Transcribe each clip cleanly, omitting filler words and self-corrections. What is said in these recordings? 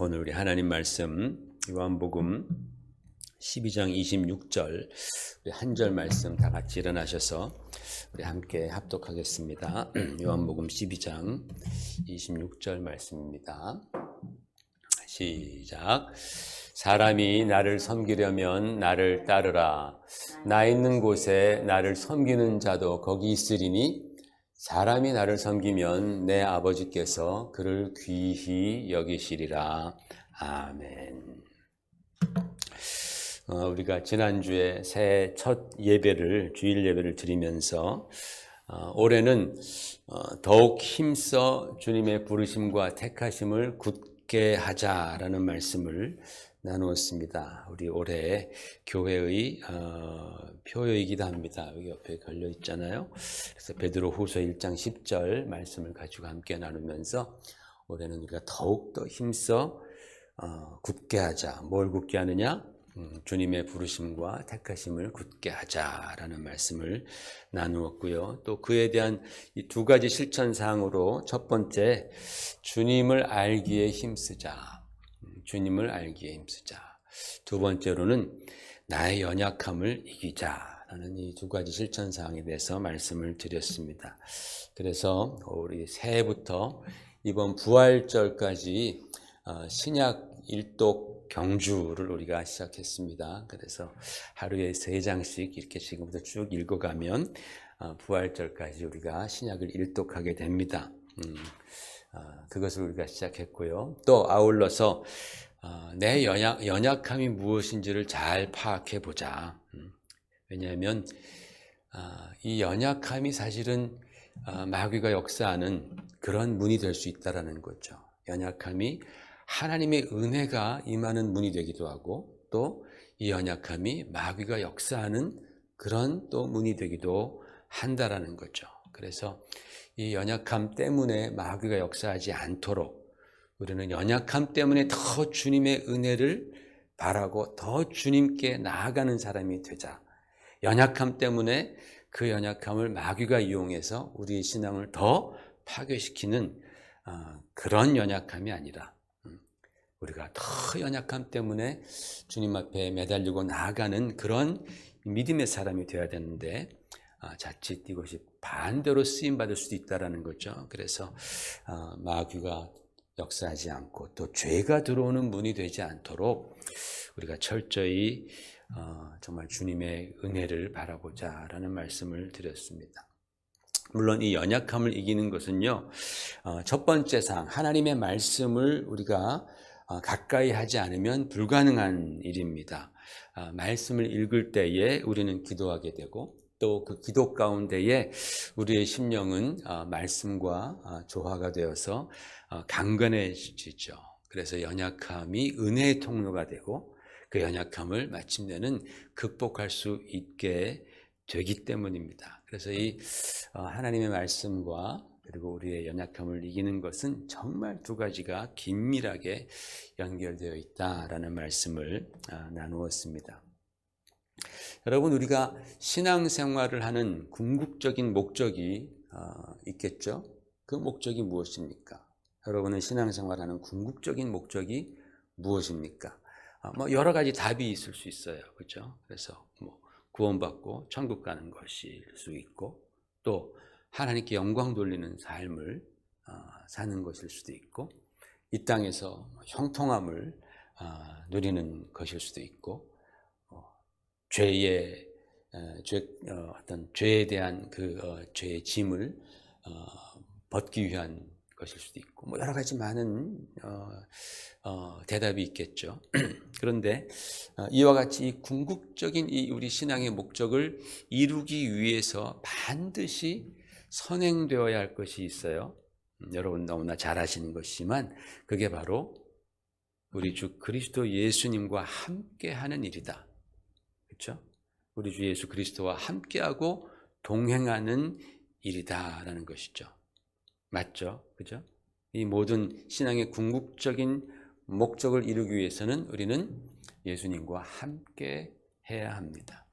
오늘 우리 하나님 말씀 요한복음 12장 26절 우리 한 절 말씀 다 같이 일어나셔서 우리 함께 합독하겠습니다. 요한복음 12장 26절 말씀입니다. 시작. 사람이 나를 섬기려면 나를 따르라. 나 있는 곳에 나를 섬기는 자도 거기 있으리니 사람이 나를 섬기면 내 아버지께서 그를 귀히 여기시리라. 아멘. 우리가 지난주에 새해 첫 예배를, 주일 예배를 드리면서 올해는 더욱 힘써 주님의 부르심과 택하심을 굳게 하자라는 말씀을 나누었습니다. 우리 올해 교회의 표어이기도 합니다. 여기 옆에 걸려 있잖아요. 그래서 베드로후서 1장 10절 말씀을 가지고 함께 나누면서 올해는 우리가 더욱더 힘써 굳게 하자. 뭘 굳게 하느냐? 주님의 부르심과 택하심을 굳게 하자라는 말씀을 나누었고요. 또 그에 대한 이 두 가지 실천 사항으로 첫 번째, 주님을 알기에 힘쓰자. 주님을 알기에 힘쓰자. 두 번째로는 나의 연약함을 이기자라는 이 두 가지 실천 사항에 대해서 말씀을 드렸습니다. 그래서 우리 새해부터 이번 부활절까지 신약 일독 경주를 우리가 시작했습니다. 그래서 하루에 3장씩 이렇게 지금부터 쭉 읽어가면 부활절까지 우리가 신약을 일독하게 됩니다. 그것을 우리가 시작했고요. 또 아울러서 내 연약함이 무엇인지를 잘 파악해 보자. 왜냐하면 이 연약함이 사실은 마귀가 역사하는 그런 문이 될 수 있다라는 거죠. 연약함이 하나님의 은혜가 임하는 문이 되기도 하고, 또 이 연약함이 마귀가 역사하는 그런 또 문이 되기도 한다라는 거죠. 그래서 이 연약함 때문에 마귀가 역사하지 않도록 우리는 연약함 때문에 더 주님의 은혜를 바라고 더 주님께 나아가는 사람이 되자. 연약함 때문에 그 연약함을 마귀가 이용해서 우리의 신앙을 더 파괴시키는 그런 연약함이 아니라, 우리가 더 연약함 때문에 주님 앞에 매달리고 나아가는 그런 믿음의 사람이 되어야 되는데, 자칫 이것이 반대로 쓰임받을 수도 있다는 거죠. 그래서 마귀가 역사하지 않고 또 죄가 들어오는 문이 되지 않도록 우리가 철저히 정말 주님의 은혜를 바라보자라는 말씀을 드렸습니다. 물론 이 연약함을 이기는 것은요, 첫 번째 사항, 하나님의 말씀을 우리가 가까이 하지 않으면 불가능한 일입니다. 말씀을 읽을 때에 우리는 기도하게 되고, 또 그 기도 가운데에 우리의 심령은 말씀과 조화가 되어서 강건해지죠. 그래서 연약함이 은혜의 통로가 되고, 그 연약함을 마침내는 극복할 수 있게 되기 때문입니다. 그래서 이 하나님의 말씀과 그리고 우리의 연약함을 이기는 것은 정말 두 가지가 긴밀하게 연결되어 있다라는 말씀을 나누었습니다. 여러분, 우리가 신앙생활을 하는 궁극적인 목적이 있겠죠? 그 목적이 무엇입니까? 여러분은 신앙생활하는 궁극적인 목적이 무엇입니까? 여러 가지 답이 있을 수 있어요. 그렇죠? 그래서 구원받고 천국 가는 것일 수 있고, 또 하나님께 영광 돌리는 삶을 사는 것일 수도 있고, 이 땅에서 형통함을 누리는 것일 수도 있고, 어떤 죄에 대한 죄의 짐을 벗기 위한 것일 수도 있고, 여러 가지 많은 대답이 있겠죠. 그런데 이와 같이 이 궁극적인 이 우리 신앙의 목적을 이루기 위해서 반드시 선행되어야 할 것이 있어요. 여러분 너무나 잘 아시는 것이지만 그게 바로 우리 주 그리스도 예수님과 함께하는 일이다. 그렇죠? 우리 주 예수 그리스도와 함께하고 동행하는 일이다라는 것이죠. 맞죠? 그죠? 이 모든 신앙의 궁극적인 목적을 이루기 위해서는 우리는 예수님과 함께 해야 합니다.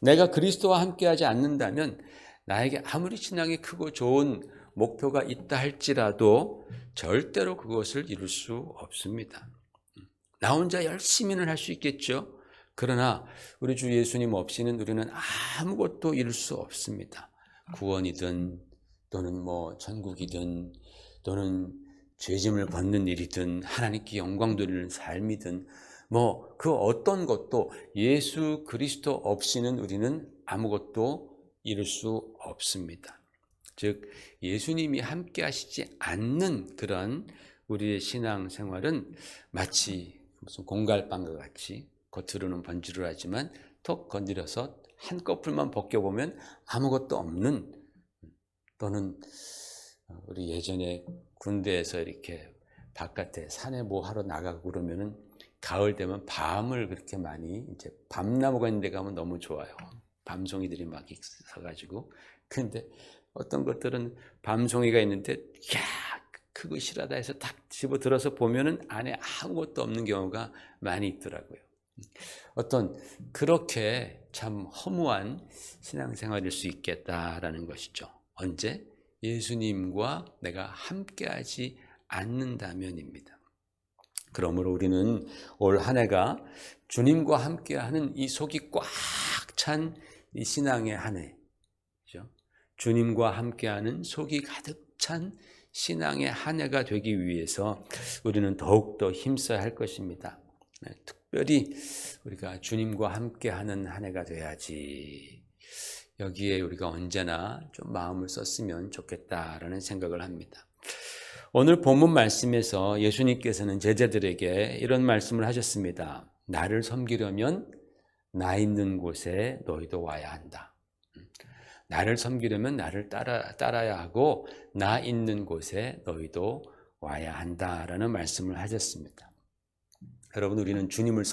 내가 그리스도와 함께 하지 않는다면 나에게 아무리 신앙이 크고 좋은 목표가 있다 할지라도 절대로 그것을 이룰 수 없습니다. 나 혼자 열심히는 할 수 있겠죠. 그러나 우리 주 예수님 없이는 우리는 아무것도 이룰 수 없습니다. 구원이든 또는 뭐 천국이든 또는 죄짐을 벗는 일이든 하나님께 영광 돌리는 삶이든 뭐 그 어떤 것도 예수 그리스도 없이는 우리는 아무것도 이룰 수 없습니다. 즉 예수님이 함께 하시지 않는 그런 우리의 신앙생활은 마치 무슨 공갈빵과 같이 겉으로는 번지르르하지만 톡 건드려서 한꺼풀만 벗겨보면 아무것도 없는, 또는 우리 예전에 군대에서 이렇게 바깥에 산에 뭐 하러 나가고 그러면은 가을 되면 밤을 그렇게 많이, 이제 밤나무가 있는 데 가면 너무 좋아요. 밤송이들이 막 있어가지고. 근데 어떤 것들은 밤송이가 있는데 야 그거 실하다 해서 딱 집어 들어서 보면은 안에 아무것도 없는 경우가 많이 있더라고요. 어떤 그렇게 참 허무한 신앙생활일 수 있겠다라는 것이죠. 언제? 예수님과 내가 함께하지 않는다면입니다. 그러므로 우리는 올 한 해가 주님과 함께하는 이 속이 꽉 찬 이 신앙의 한 해, 주님과 함께하는 속이 가득 찬 신앙의 한 해가 되기 위해서 우리는 더욱더 힘써야 할 것입니다. 특별히 우리가 주님과 함께하는 한 해가 돼야지, 여기에 우리가 언제나 좀 마음을 썼으면 좋겠다라는 생각을 합니다. 오늘 본문 말씀에서 예수님께서는 제자들에게 이런 말씀을 하셨습니다. 나를 섬기려면 나 있는 곳에 너희도 와야 한다. 나를 섬기려면 나를 따라야 하고 나 있는 곳에 너희도 와야 한다라는 말씀을 하셨습니다. 여러분, 우리는 주님을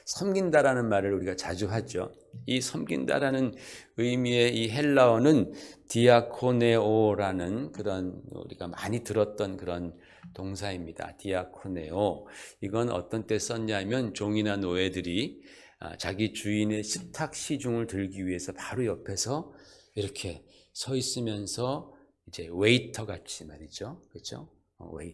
섬긴다라는 말을 우리가 자주 하죠. 이 섬긴다라는 의미의 이 헬라어는 디아코네오라는 그런 우리가 많이 들었던 그런 동사입니다. 디아코네오. 이건 어떤 때 썼냐면 종이나 노예들이 자기 주인의 식탁 시중을 들기 위해서 바로 옆에서 이렇게 서 있으면서 이제 웨이터 같이 말이죠. 그렇죠?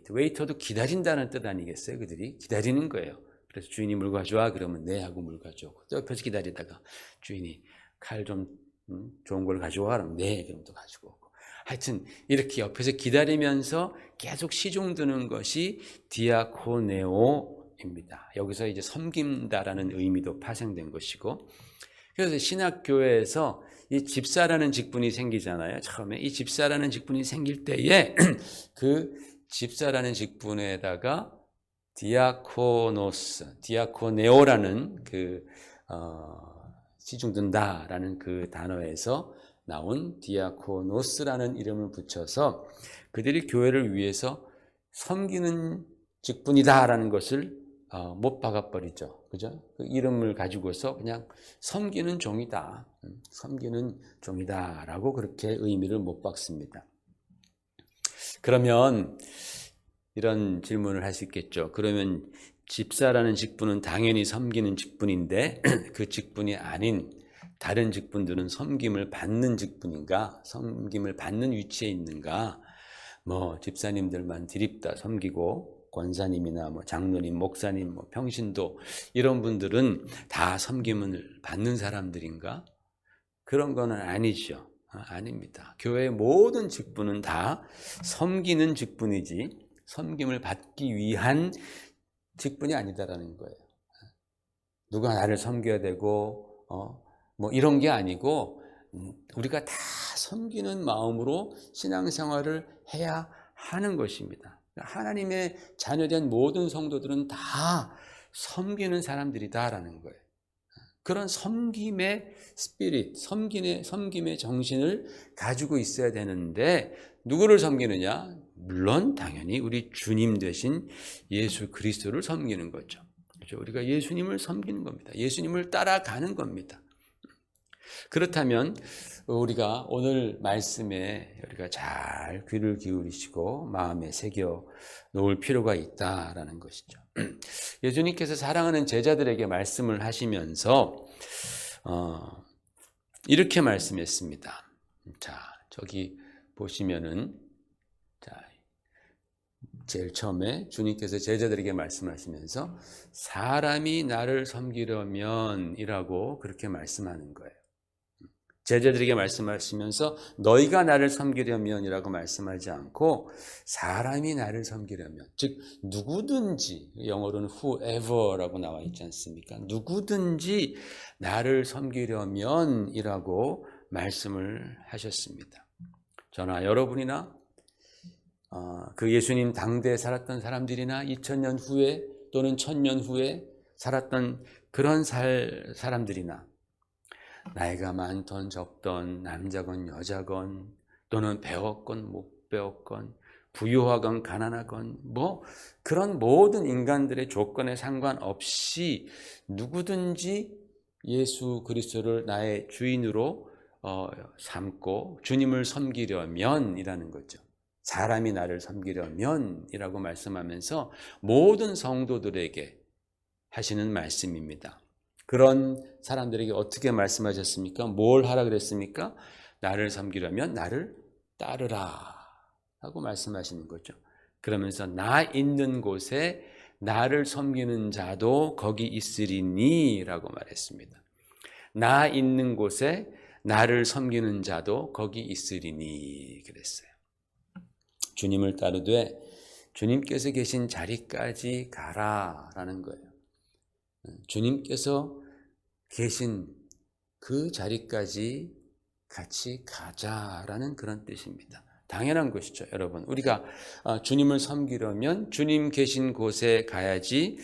웨이터도 기다린다는 뜻 아니겠어요? 그들이 기다리는 거예요. 그래서 주인이 물 가져와 그러면 네 하고 물 가져오고, 또 옆에서 기다리다가 주인이 칼 좀 좋은 걸 가져와 그러면 네 그럼 또 가지고 오고, 하여튼 이렇게 옆에서 기다리면서 계속 시중 드는 것이 디아코네오입니다. 여기서 이제 섬긴다라는 의미도 파생된 것이고, 그래서 신학교에서 이 집사라는 직분이 생기잖아요. 처음에 이 집사라는 직분이 생길 때에 그 집사라는 직분에다가 디아코네오라는 그 시중든다라는 그 단어에서 나온 디아코노스라는 이름을 붙여서 그들이 교회를 위해서 섬기는 직분이다라는 것을 못 박아버리죠. 그죠? 그 이름을 가지고서 그냥 섬기는 종이다. 섬기는 종이다라고 그렇게 의미를 못 박습니다. 그러면 이런 질문을 할 수 있겠죠. 그러면 집사라는 직분은 당연히 섬기는 직분인데 그 직분이 아닌 다른 직분들은 섬김을 받는 직분인가? 섬김을 받는 위치에 있는가? 뭐 집사님들만 드립다 섬기고 권사님이나 뭐 장로님, 목사님, 뭐 평신도 이런 분들은 다 섬김을 받는 사람들인가? 그런 거는 아니죠. 아닙니다. 교회의 모든 직분은 다 섬기는 직분이지 섬김을 받기 위한 직분이 아니다라는 거예요. 누가 나를 섬겨야 되고 뭐 이런 게 아니고 우리가 다 섬기는 마음으로 신앙생활을 해야 하는 것입니다. 하나님의 자녀된 모든 성도들은 다 섬기는 사람들이다라는 거예요. 그런 섬김의 스피릿, 섬김의 정신을 가지고 있어야 되는데 누구를 섬기느냐? 물론 당연히 우리 주님 되신 예수 그리스도를 섬기는 거죠. 그렇죠? 우리가 예수님을 섬기는 겁니다. 예수님을 따라가는 겁니다. 그렇다면 우리가 오늘 말씀에 우리가 잘 귀를 기울이시고 마음에 새겨 놓을 필요가 있다라는 것이죠. 예수님께서 사랑하는 제자들에게 말씀을 하시면서 이렇게 말씀했습니다. 자, 저기 보시면은 자, 제일 처음에 주님께서 제자들에게 말씀하시면서 사람이 나를 섬기려면 이라고 그렇게 말씀하는 거예요. 제자들에게 말씀하시면서 너희가 나를 섬기려면 이라고 말씀하지 않고 사람이 나를 섬기려면, 즉 누구든지, 영어로는 whoever라고 나와 있지 않습니까? 누구든지 나를 섬기려면 이라고 말씀을 하셨습니다. 저나 여러분이나 그 예수님 당대에 살았던 사람들이나 2000년 후에 또는 1000년 후에 살았던 그런 사람들이나 나이가 많던 적던 남자건 여자건 또는 배웠건 못 배웠건 부유하건 가난하건 뭐 그런 모든 인간들의 조건에 상관없이 누구든지 예수 그리스도를 나의 주인으로 삼고 주님을 섬기려면 이라는 거죠. 사람이 나를 섬기려면 이라고 말씀하면서 모든 성도들에게 하시는 말씀입니다. 그런 사람들에게 어떻게 말씀하셨습니까? 뭘 하라 그랬습니까? 나를 섬기려면 나를 따르라 하고 말씀하시는 거죠. 그러면서 나 있는 곳에 나를 섬기는 자도 거기 있으리니 라고 말했습니다. 나 있는 곳에 나를 섬기는 자도 거기 있으리니 그랬어요. 주님을 따르되 주님께서 계신 자리까지 가라라는 거예요. 주님께서 계신 그 자리까지 같이 가자라는 그런 뜻입니다. 당연한 것이죠, 여러분. 우리가 주님을 섬기려면 주님 계신 곳에 가야지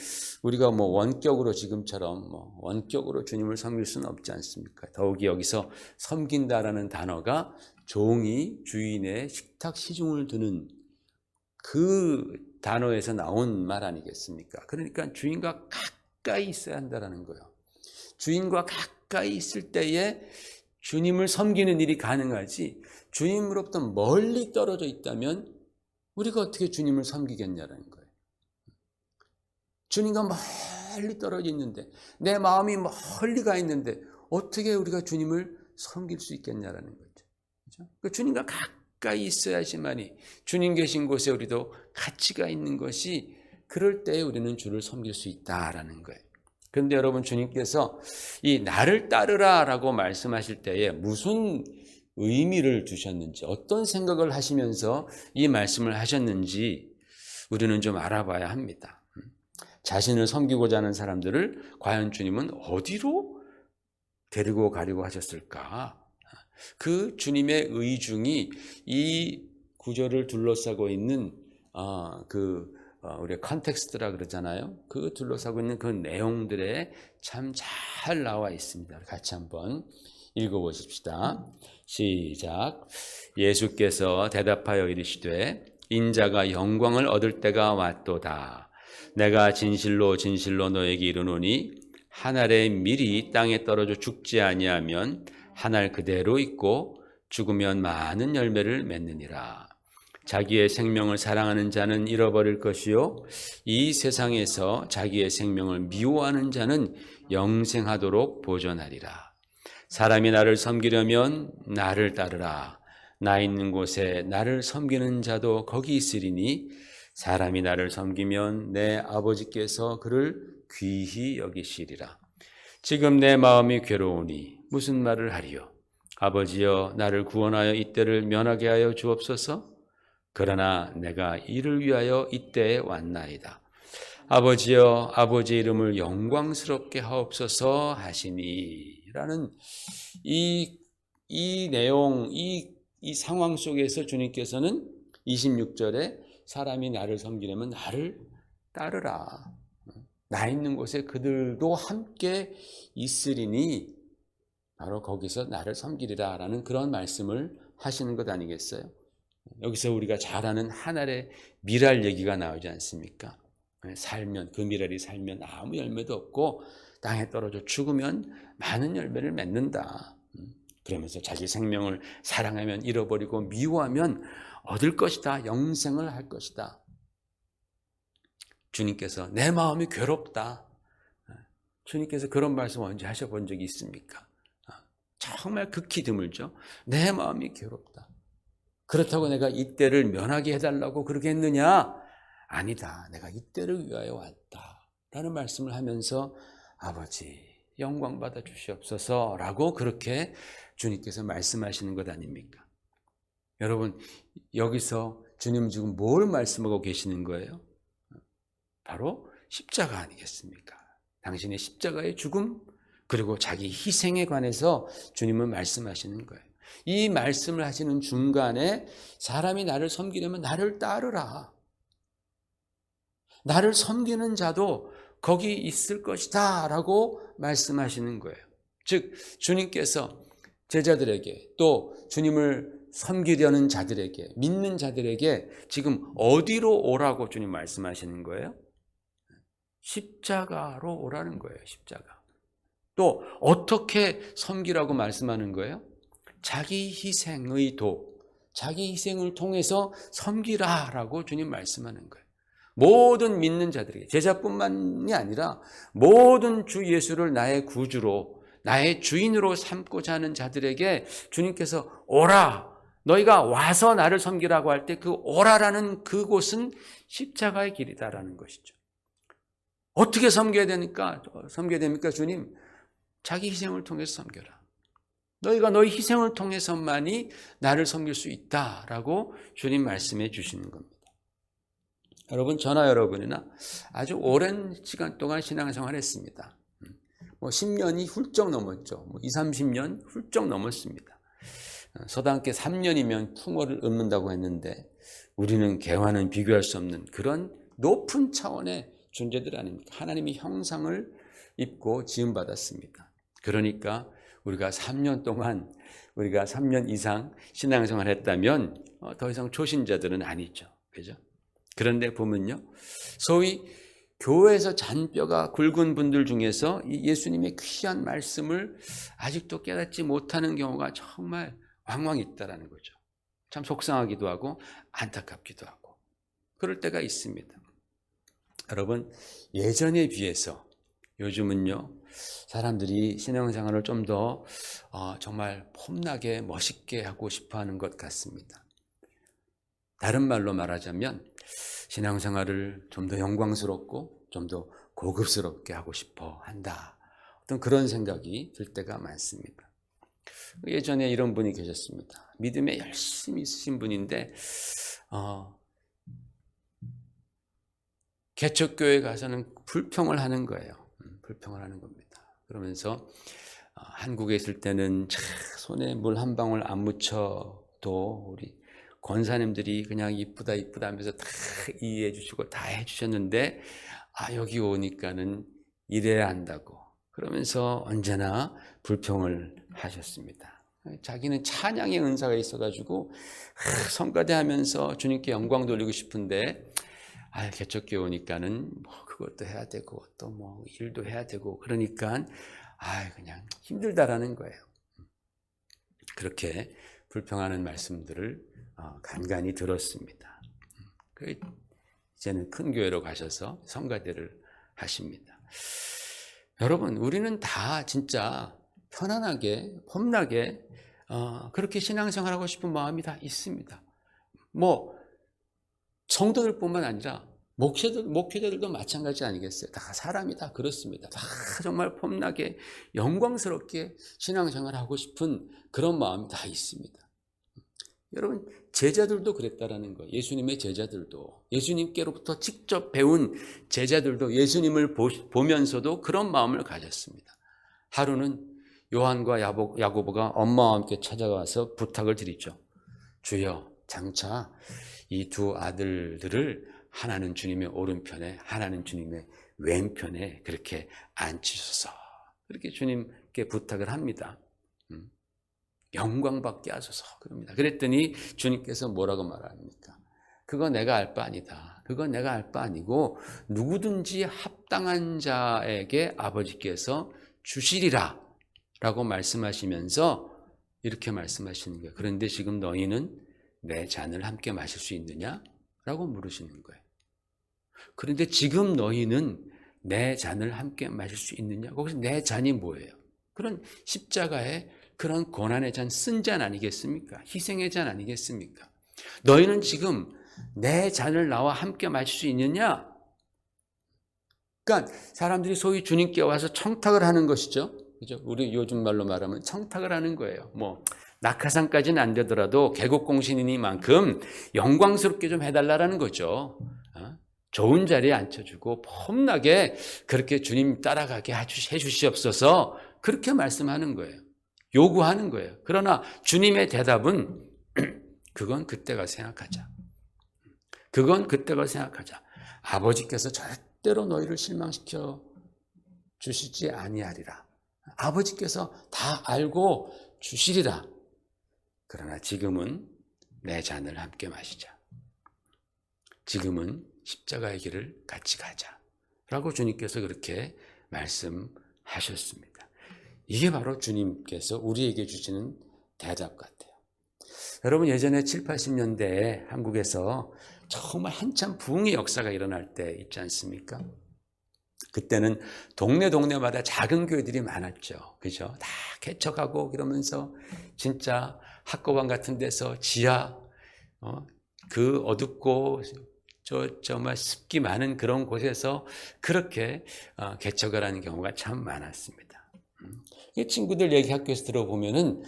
우리가 뭐 원격으로 지금처럼 원격으로 주님을 섬길 수는 없지 않습니까? 더욱이 여기서 섬긴다라는 단어가 종이 주인의 식탁 시중을 드는 그 단어에서 나온 말 아니겠습니까? 그러니까 주인과 가까이 있어야 한다는 거예요. 주인과 가까이 있을 때에 주님을 섬기는 일이 가능하지, 주님으로부터 멀리 떨어져 있다면 우리가 어떻게 주님을 섬기겠냐는 거예요. 주님과 멀리 떨어져 있는데, 내 마음이 멀리 가 있는데 어떻게 우리가 주님을 섬길 수 있겠냐라는 거죠. 그렇죠? 주님과 가까이 있어야지만이, 주님 계신 곳에 우리도 가치가 있는 것이, 그럴 때에 우리는 주를 섬길 수 있다라는 거예요. 그런데 여러분, 주님께서 이 나를 따르라 라고 말씀하실 때에 무슨 의미를 두셨는지, 어떤 생각을 하시면서 이 말씀을 하셨는지 우리는 좀 알아봐야 합니다. 자신을 섬기고자 하는 사람들을 과연 주님은 어디로 데리고 가려고 하셨을까? 그 주님의 의중이 이 구절을 둘러싸고 있는 우리가 컨텍스트라 그러잖아요. 그 둘러싸고 있는 그 내용들에 참 잘 나와 있습니다. 같이 한번 읽어보십시다. 시작. 예수께서 대답하여 이르시되 인자가 영광을 얻을 때가 왔도다. 내가 진실로 진실로 너에게 이르노니 한 알의 밀이 땅에 떨어져 죽지 아니하면 한 알 그대로 있고 죽으면 많은 열매를 맺느니라. 자기의 생명을 사랑하는 자는 잃어버릴 것이요 이 세상에서 자기의 생명을 미워하는 자는 영생하도록 보존하리라. 사람이 나를 섬기려면 나를 따르라. 나 있는 곳에 나를 섬기는 자도 거기 있으리니 사람이 나를 섬기면 내 아버지께서 그를 귀히 여기시리라. 지금 내 마음이 괴로우니 무슨 말을 하리요? 아버지여, 나를 구원하여 이때를 면하게 하여 주옵소서. 그러나 내가 이를 위하여 이때에 왔나이다. 아버지여, 아버지의 이름을 영광스럽게 하옵소서 하시니 라는 이 내용, 이 상황 속에서 주님께서는 26절에 사람이 나를 섬기려면 나를 따르라. 나 있는 곳에 그들도 함께 있으리니 바로 거기서 나를 섬기리라 라는 그런 말씀을 하시는 것 아니겠어요? 여기서 우리가 잘 아는 하늘의 미랄 얘기가 나오지 않습니까? 살면, 그 미랄이 살면 아무 열매도 없고 땅에 떨어져 죽으면 많은 열매를 맺는다. 그러면서 자기 생명을 사랑하면 잃어버리고 미워하면 얻을 것이다. 영생을 할 것이다. 주님께서 내 마음이 괴롭다. 주님께서 그런 말씀 언제 하셔본 적이 있습니까? 정말 극히 드물죠. 내 마음이 괴롭다. 그렇다고 내가 이때를 면하게 해달라고 그렇게 했느냐? 아니다. 내가 이때를 위하여 왔다. 라는 말씀을 하면서 아버지 영광 받아 주시옵소서 라고 그렇게 주님께서 말씀하시는 것 아닙니까? 여러분, 여기서 주님 지금 뭘 말씀하고 계시는 거예요? 바로 십자가 아니겠습니까? 당신의 십자가의 죽음 그리고 자기 희생에 관해서 주님은 말씀하시는 거예요. 이 말씀을 하시는 중간에 사람이 나를 섬기려면 나를 따르라. 나를 섬기는 자도 거기 있을 것이다 라고 말씀하시는 거예요. 즉 주님께서 제자들에게 또 주님을 섬기려는 자들에게 믿는 자들에게 지금 어디로 오라고 주님 말씀하시는 거예요? 십자가로 오라는 거예요. 십자가. 또 어떻게 섬기라고 말씀하는 거예요? 자기 희생의 도, 자기 희생을 통해서 섬기라라고 주님 말씀하는 거예요. 모든 믿는 자들에게, 제자뿐만이 아니라 모든 주 예수를 나의 구주로, 나의 주인으로 삼고자 하는 자들에게 주님께서 오라, 너희가 와서 나를 섬기라고 할 때 그 오라라는 그곳은 십자가의 길이다라는 것이죠. 어떻게 섬겨야 됩니까? 주님? 자기 희생을 통해서 섬겨라. 너희가 너희 희생을 통해서만이 나를 섬길 수 있다라고 주님 말씀해 주시는 겁니다. 여러분, 저나 여러분이나 아주 오랜 시간 동안 신앙생활을 했습니다. 10년이 훌쩍 넘었죠. 20, 30년 훌쩍 넘었습니다. 서당께 3년이면 풍어를 읊는다고 했는데 우리는 개와는 비교할 수 없는 그런 높은 차원의 존재들 아닙니까? 하나님의 형상을 입고 지음받았습니다. 그러니까 우리가 3년 동안, 우리가 3년 이상 신앙생활을 했다면 더 이상 초신자들은 아니죠. 그죠? 그런데 보면요, 소위 교회에서 잔뼈가 굵은 분들 중에서 이 예수님의 귀한 말씀을 아직도 깨닫지 못하는 경우가 정말 왕왕 있다라는 거죠. 참 속상하기도 하고 안타깝기도 하고 그럴 때가 있습니다. 여러분, 예전에 비해서 요즘은요, 사람들이 신앙생활을 좀 더 정말 폼나게 멋있게 하고 싶어하는 것 같습니다. 다른 말로 말하자면 신앙생활을 좀 더 영광스럽고 좀 더 고급스럽게 하고 싶어 한다. 어떤 그런 생각이 들 때가 많습니다. 예전에 이런 분이 계셨습니다. 믿음에 열심히 있으신 분인데 개척교회 가서는 불평을 하는 거예요. 불평을 하는 겁니다. 그러면서 한국에 있을 때는 손에 물 한 방울 안 묻혀도 우리 권사님들이 그냥 이쁘다 하면서 다 이해해 주시고 다 해주셨는데 여기 오니까는 이래야 한다고 그러면서 언제나 불평을 하셨습니다. 자기는 찬양의 은사가 있어가지고 성가대 하면서 주님께 영광 돌리고 싶은데 개척교회 오니까는 그것도 해야 되고 또 일도 해야 되고 그러니까 그냥 힘들다라는 거예요. 그렇게 불평하는 말씀들을 간간히 들었습니다. 이제는 큰 교회로 가셔서 성가대를 하십니다. 여러분, 우리는 다 진짜 편안하게 폼나게 그렇게 신앙생활하고 싶은 마음이 다 있습니다. 성도들뿐만 아니라 목회자들도 마찬가지 아니겠어요? 다 사람이 다 그렇습니다. 다 정말 폼나게 영광스럽게 신앙생활하고 싶은 그런 마음이 다 있습니다. 여러분, 제자들도 그랬다라는 거예요. 예수님의 제자들도, 예수님께로부터 직접 배운 제자들도 예수님을 보면서도 그런 마음을 가졌습니다. 하루는 요한과 야고보가 엄마와 함께 찾아와서 부탁을 드리죠. 주여, 장차 이 두 아들들을 하나는 주님의 오른편에 하나는 주님의 왼편에 그렇게 앉히소서. 그렇게 주님께 부탁을 합니다. 영광받게 하소서 그럽니다. 그랬더니 주님께서 뭐라고 말합니까? 그거 내가 알 바 아니다. 그건 내가 알 바 아니고 누구든지 합당한 자에게 아버지께서 주시리라 라고 말씀하시면서 이렇게 말씀하시는 거예요. 그런데 지금 너희는 내 잔을 함께 마실 수 있느냐? 라고 물으시는 거예요. 그런데 지금 너희는 내 잔을 함께 마실 수 있느냐? 거기서 내 잔이 뭐예요? 그런 십자가의 그런 고난의 잔, 쓴 잔 아니겠습니까? 희생의 잔 아니겠습니까? 너희는 지금 내 잔을 나와 함께 마실 수 있느냐? 그러니까 사람들이 소위 주님께 와서 청탁을 하는 것이죠. 그죠? 우리 요즘 말로 말하면 청탁을 하는 거예요. 뭐 낙하산까지는 안 되더라도 개국공신이니만큼 영광스럽게 좀 해달라는 거죠. 좋은 자리에 앉혀주고 폼나게 그렇게 주님 따라가게 해주시옵소서, 그렇게 말씀하는 거예요. 요구하는 거예요. 그러나 주님의 대답은 그건 그때가 생각하자. 그건 그때가 생각하자. 아버지께서 절대로 너희를 실망시켜 주시지 아니하리라. 아버지께서 다 알고 주시리라. 그러나 지금은 내 잔을 함께 마시자. 지금은 십자가의 길을 같이 가자. 라고 주님께서 그렇게 말씀하셨습니다. 이게 바로 주님께서 우리에게 주시는 대답 같아요. 여러분, 예전에 7, 80년대에 한국에서 정말 한참 부흥의 역사가 일어날 때 있지 않습니까? 그때는 동네마다 작은 교회들이 많았죠. 그죠? 다 개척하고 그러면서 진짜 학교방 같은 데서 지하, 그 어둡고 정말 습기 많은 그런 곳에서 그렇게 개척을 하는 경우가 참 많았습니다. 친구들 얘기 학교에서 들어보면은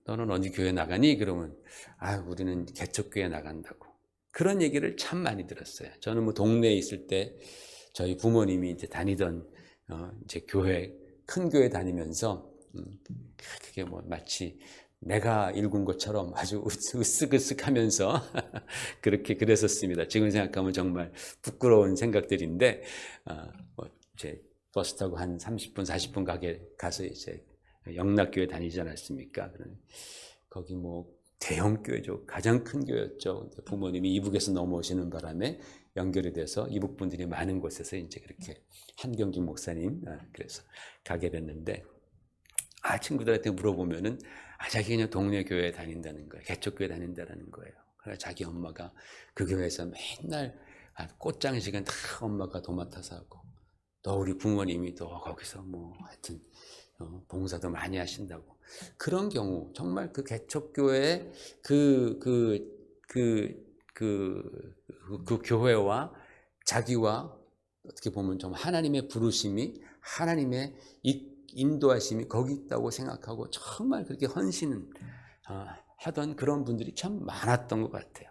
너는 어디 교회 나가니? 그러면 우리는 개척교회 나간다고. 그런 얘기를 참 많이 들었어요. 저는 뭐 동네에 있을 때 저희 부모님이 이제 다니던 이제 교회, 큰 교회 다니면서 그게 뭐 마치 내가 읽은 것처럼 아주 으쓱으쓱하면서 그렇게 그랬었습니다. 지금 생각하면 정말 부끄러운 생각들인데, 이제 버스 타고 한 30분, 40분 가서 이제 영락교회 다니지 않았습니까? 거기 뭐 대형 교회죠. 가장 큰 교회였죠. 부모님이 이북에서 넘어오시는 바람에 연결이 돼서 이북 분들이 많은 곳에서 이제 그렇게 한경준 목사님 그래서 가게 됐는데, 친구들한테 물어보면은 자기 그냥 동네 교회에 다닌다는 거예요. 개척교회 다닌다는 거예요. 그래서 자기 엄마가 그 교회에서 맨날 꽃장식은 다 엄마가 도맡아서 하고, 또 우리 부모님이 또 거기서 뭐 하여튼 봉사도 많이 하신다고. 그런 경우 정말 그 개척교회 그 교회와 자기와 어떻게 보면 좀 하나님의 부르심이, 하나님의 인도하심이 거기 있다고 생각하고 정말 그렇게 헌신은 하던 그런 분들이 참 많았던 것 같아요.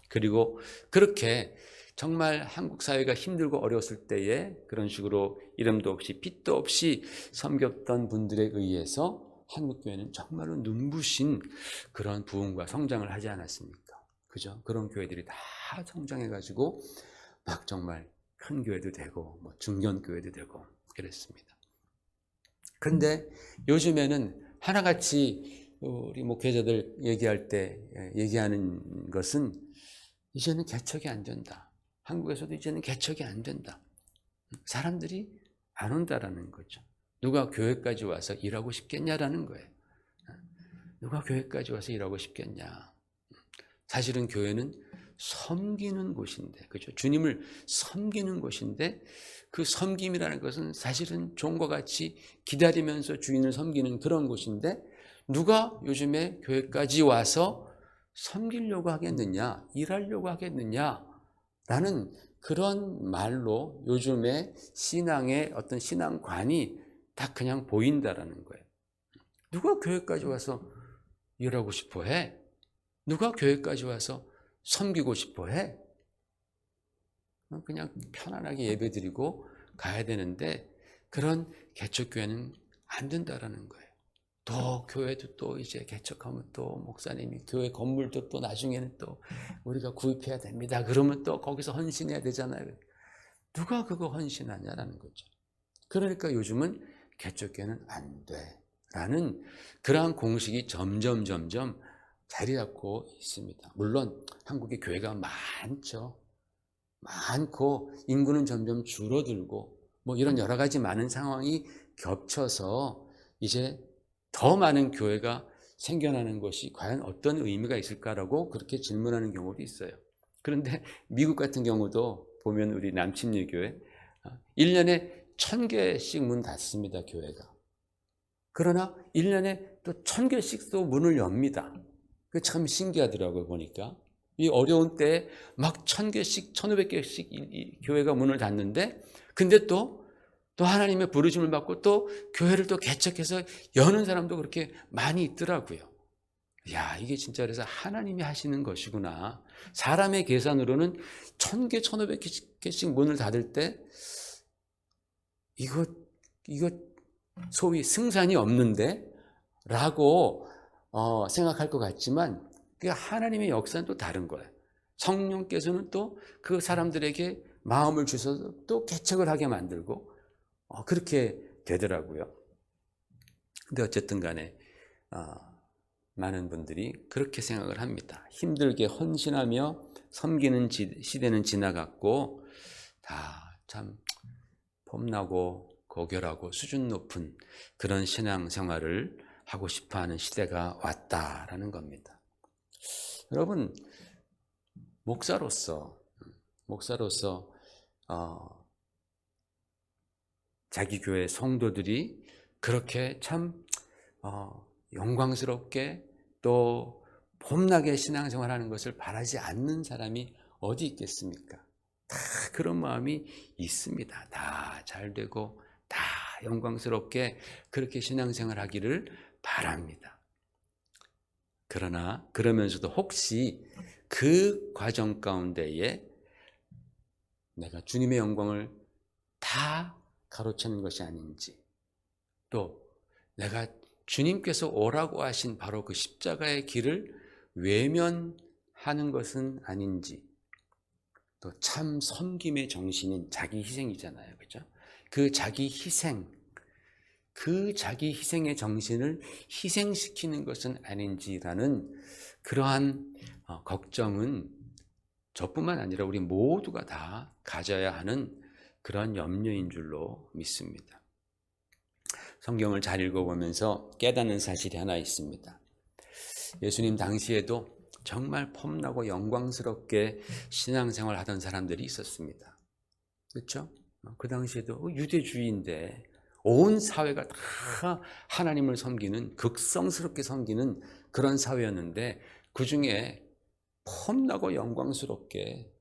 그리고 그렇게 정말 한국 사회가 힘들고 어려웠을 때에 그런 식으로 이름도 없이 빛도 없이 섬겼던 분들에 의해서 한국교회는 정말로 눈부신 그런 부흥과 성장을 하지 않았습니까? 그죠? 그런 교회들이 다 성장해가지고 막 정말 큰 교회도 되고 뭐 중견교회도 되고 그랬습니다. 근데 요즘에는 하나같이 우리 목회자들 얘기할 때 얘기하는 것은 이제는 개척이 안 된다. 한국에서도 이제는 개척이 안 된다. 사람들이 안 온다라는 거죠. 누가 교회까지 와서 일하고 싶겠냐라는 거예요. 누가 교회까지 와서 일하고 싶겠냐. 사실은 교회는 섬기는 곳인데, 그렇죠? 주님을 섬기는 곳인데, 그 섬김이라는 것은 사실은 종과 같이 기다리면서 주인을 섬기는 그런 곳인데, 누가 요즘에 교회까지 와서 섬기려고 하겠느냐, 일하려고 하겠느냐 라는 그런 말로 요즘에 신앙의 어떤 신앙관이 다 그냥 보인다라는 거예요. 누가 교회까지 와서 일하고 싶어 해? 누가 교회까지 와서 섬기고 싶어 해? 그냥 편안하게 예배드리고 가야 되는데 그런 개척교회는 안 된다라는 거예요. 또 교회도 또 이제 개척하면 또 목사님이 교회 건물도 또 나중에는 또 우리가 구입해야 됩니다. 그러면 또 거기서 헌신해야 되잖아요. 누가 그거 헌신하냐라는 거죠. 그러니까 요즘은 개척교회는 안 돼라는 그러한 공식이 점점 자리 잡고 있습니다. 물론 한국의 교회가 많죠. 많고 인구는 점점 줄어들고 뭐 이런 여러 가지 많은 상황이 겹쳐서 이제 더 많은 교회가 생겨나는 것이 과연 어떤 의미가 있을까라고 그렇게 질문하는 경우도 있어요. 그런데 미국 같은 경우도 보면 우리 남침리교회 1년에 1000개씩 문 닫습니다. 교회가. 그러나 1년에 또 1000개씩 또 문을 엽니다. 그 참 신기하더라고요, 보니까. 이 어려운 때에 막 1000개씩, 1500개씩 이 교회가 문을 닫는데, 근데 또 하나님의 부르심을 받고 또 교회를 또 개척해서 여는 사람도 그렇게 많이 있더라고요. 야, 이게 진짜 그래서 하나님이 하시는 것이구나. 사람의 계산으로는 1000개, 1500개씩 문을 닫을 때, 이거 소위 승산이 없는데? 라고 생각할 것 같지만, 그 하나님의 역사는 또 다른 거예요. 성령께서는 또 그 사람들에게 마음을 주셔서 또 개척을 하게 만들고, 그렇게 되더라고요. 근데 어쨌든 간에, 많은 분들이 그렇게 생각을 합니다. 힘들게 헌신하며 섬기는 시대는 지나갔고, 다 참 폼나고 고결하고 수준 높은 그런 신앙생활을 하고 싶어하는 시대가 왔다라는 겁니다. 여러분, 목사로서 자기 교회 성도들이 그렇게 참 영광스럽게 또 폼나게 신앙생활하는 것을 바라지 않는 사람이 어디 있겠습니까? 다 그런 마음이 있습니다. 다 잘 되고 다 영광스럽게 그렇게 신앙생활하기를 바랍니다. 그러나 그러면서도 혹시 그 과정 가운데에 내가 주님의 영광을 다 가로채는 것이 아닌지, 또 내가 주님께서 오라고 하신 바로 그 십자가의 길을 외면하는 것은 아닌지, 또 참 섬김의 정신인 자기 희생이잖아요. 그죠? 그 자기 희생의 정신을 희생시키는 것은 아닌지라는 그러한 걱정은 저뿐만 아니라 우리 모두가 다 가져야 하는 그런 염려인 줄로 믿습니다. 성경을 잘 읽어보면서 깨닫는 사실이 하나 있습니다. 예수님 당시에도 정말 폼나고 영광스럽게 신앙생활 하던 사람들이 있었습니다. 그렇죠? 그 당시에도 유대주의인데 온 사회가 다 하나님을 섬기는, 극성스럽게 섬기는 그런 사회였는데, 그 중에 폼나고 영광스럽게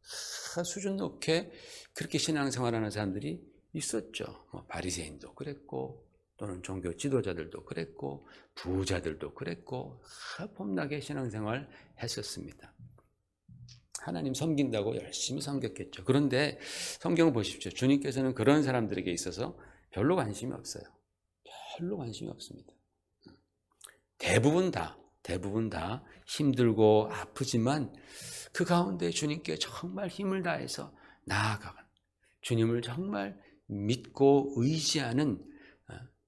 수준 높게 그렇게 신앙생활하는 사람들이 있었죠. 바리새인도 그랬고, 또는 종교 지도자들도 그랬고, 부자들도 그랬고, 폼나게 신앙생활 했었습니다. 하나님 섬긴다고 열심히 섬겼겠죠. 그런데 성경을 보십시오. 주님께서는 그런 사람들에게 있어서 별로 관심이 없어요. 별로 관심이 없습니다. 대부분 다 힘들고 아프지만 그 가운데 주님께 정말 힘을 다해서 나아가는, 주님을 정말 믿고 의지하는,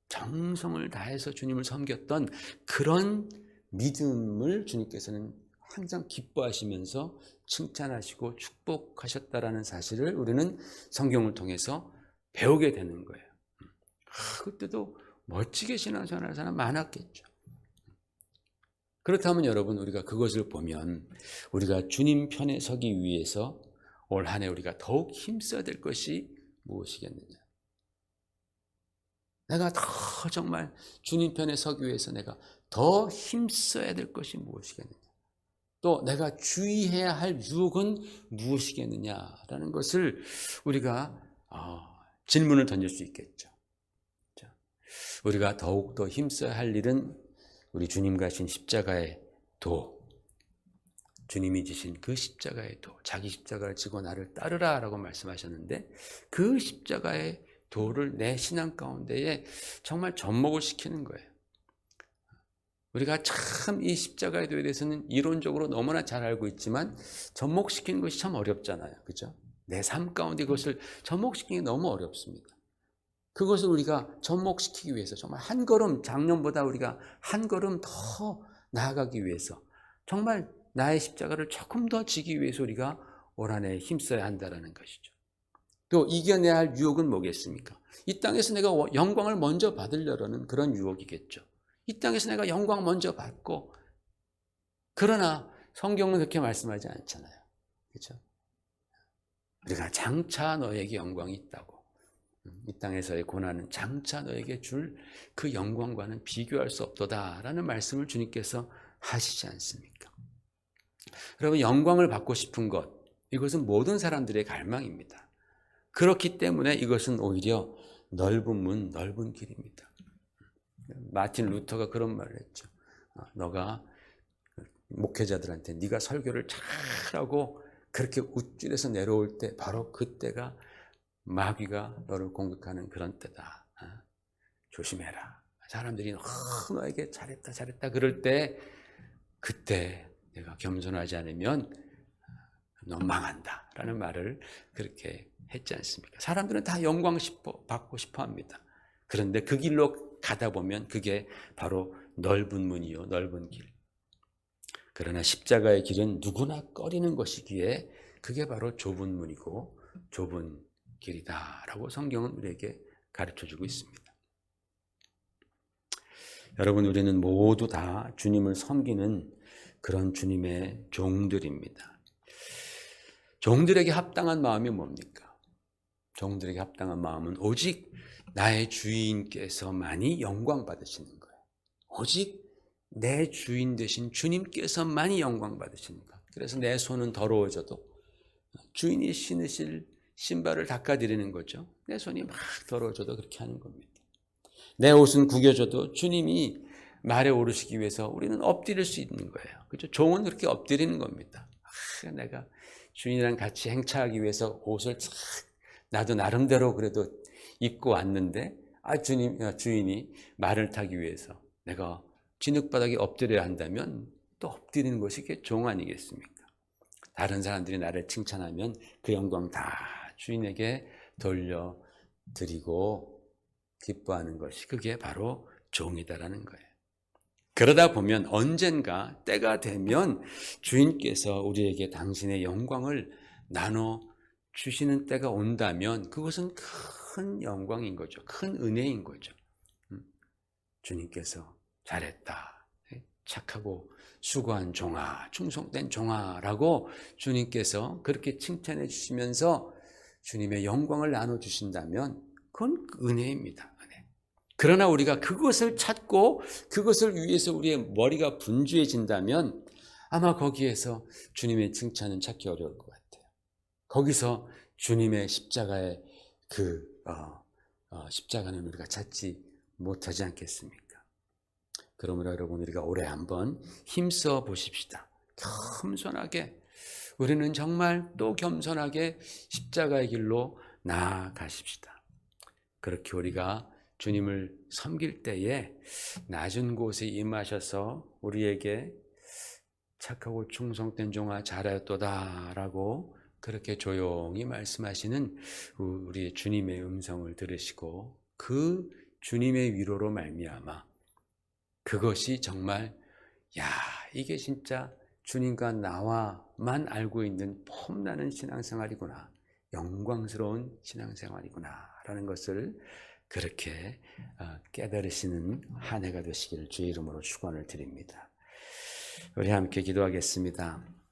정성을 다해서 주님을 섬겼던 그런 믿음을 주님께서는 항상 기뻐하시면서 칭찬하시고 축복하셨다라는 사실을 우리는 성경을 통해서 배우게 되는 거예요. 그때도 멋지게 신앙생활하는 사람 많았겠죠. 그렇다면 여러분, 우리가 그것을 보면 우리가 주님 편에 서기 위해서 올 한 해 우리가 더욱 힘써야 될 것이 무엇이겠느냐? 내가 더 정말 주님 편에 서기 위해서 내가 더 힘써야 될 것이 무엇이겠느냐? 또 내가 주의해야 할 유혹은 무엇이겠느냐라는 것을 우리가 질문을 던질 수 있겠죠. 우리가 더욱더 힘써야 할 일은 우리 주님 가신 십자가의 도, 주님이 지신 그 십자가의 도, 자기 십자가를 지고 나를 따르라 라고 말씀하셨는데, 그 십자가의 도를 내 신앙 가운데에 정말 접목을 시키는 거예요. 우리가 참 이 십자가의 도에 대해서는 이론적으로 너무나 잘 알고 있지만 접목시키는 것이 참 어렵잖아요. 그렇죠? 내 삶 가운데 그것을 접목시키는 게 너무 어렵습니다. 그것을 우리가 접목시키기 위해서 정말 한 걸음, 작년보다 우리가 한 걸음 더 나아가기 위해서, 정말 나의 십자가를 조금 더 지기 위해서 우리가 올 한 해 힘써야 한다는 것이죠. 또 이겨내야 할 유혹은 뭐겠습니까? 이 땅에서 내가 영광을 먼저 받으려는 그런 유혹이겠죠. 이 땅에서 내가 영광 먼저 받고, 그러나 성경은 그렇게 말씀하지 않잖아요. 그렇죠? 우리가 장차 너에게 영광이 있다고, 이 땅에서의 고난은 장차 너에게 줄 그 영광과는 비교할 수 없도다라는 말씀을 주님께서 하시지 않습니까? 여러분, 영광을 받고 싶은 것, 이것은 모든 사람들의 갈망입니다. 그렇기 때문에 이것은 오히려 넓은 문, 넓은 길입니다. 마틴 루터가 그런 말을 했죠. 너가 목회자들한테 네가 설교를 잘하고 그렇게 우쭐해서 내려올 때 바로 그때가 마귀가 너를 공격하는 그런 때다. 조심해라. 사람들이 너에게 잘했다 잘했다 그럴 때 그때 내가 겸손하지 않으면 너 망한다 라는 말을 그렇게 했지 않습니까? 사람들은 다 영광 받고 싶어 합니다. 그런데 그 길로 가다 보면 그게 바로 넓은 문이요, 넓은 길. 그러나 십자가의 길은 누구나 꺼리는 것이기에 그게 바로 좁은 문이고 좁은 길이다라고 성경은 우리에게 가르쳐주고 있습니다. 여러분, 우리는 모두 다 주님을 섬기는 그런 주님의 종들입니다. 종들에게 합당한 마음이 뭡니까? 종들에게 합당한 마음은 오직 나의 주인께서만이 영광 받으시는 거예요. 오직 내 주인 되신 주님께서만이 영광 받으시는 것. 그래서 내 손은 더러워져도 주인이 신으실 신발을 닦아드리는 거죠. 내 손이 막 더러워져도 그렇게 하는 겁니다. 내 옷은 구겨져도 주님이 말에 오르시기 위해서 우리는 엎드릴 수 있는 거예요. 그렇죠? 종은 그렇게 엎드리는 겁니다. 내가 주인이랑 같이 행차하기 위해서 옷을 나도 나름대로 그래도 입고 왔는데 주인이 말을 타기 위해서 내가 진흙바닥에 엎드려야 한다면 또 엎드리는 것이 종 아니겠습니까? 다른 사람들이 나를 칭찬하면 그 영광 다 주인에게 돌려드리고 기뻐하는 것이 그게 바로 종이다라는 거예요. 그러다 보면 언젠가 때가 되면 주인께서 우리에게 당신의 영광을 나눠 주시는 때가 온다면 그것은 큰 영광인 거죠. 큰 은혜인 거죠. 주님께서 잘했다. 착하고 수고한 종아, 충성된 종아라고 주님께서 그렇게 칭찬해 주시면서 주님의 영광을 나눠주신다면 그건 은혜입니다. 은혜. 그러나 우리가 그것을 찾고 그것을 위해서 우리의 머리가 분주해진다면 아마 거기에서 주님의 칭찬은 찾기 어려울 것 같아요. 거기서 주님의 십자가의 십자가는 우리가 찾지 못하지 않겠습니까? 그러므로 여러분, 우리가 올해 한번 힘써 보십시다. 겸손하게, 우리는 정말 또 겸손하게 십자가의 길로 나아가십시다. 그렇게 우리가 주님을 섬길 때에 낮은 곳에 임하셔서 우리에게 착하고 충성된 종아 잘하였도다 라고 그렇게 조용히 말씀하시는 우리 주님의 음성을 들으시고 그 주님의 위로로 말미암아 그것이 정말 이게 진짜 주님과 나와만 알고 있는 폼나는 신앙생활이구나, 영광스러운 신앙생활이구나 라는 것을 그렇게 깨달으시는 한 해가 되시기를 주의 이름으로 축원을 드립니다. 우리 함께 기도하겠습니다.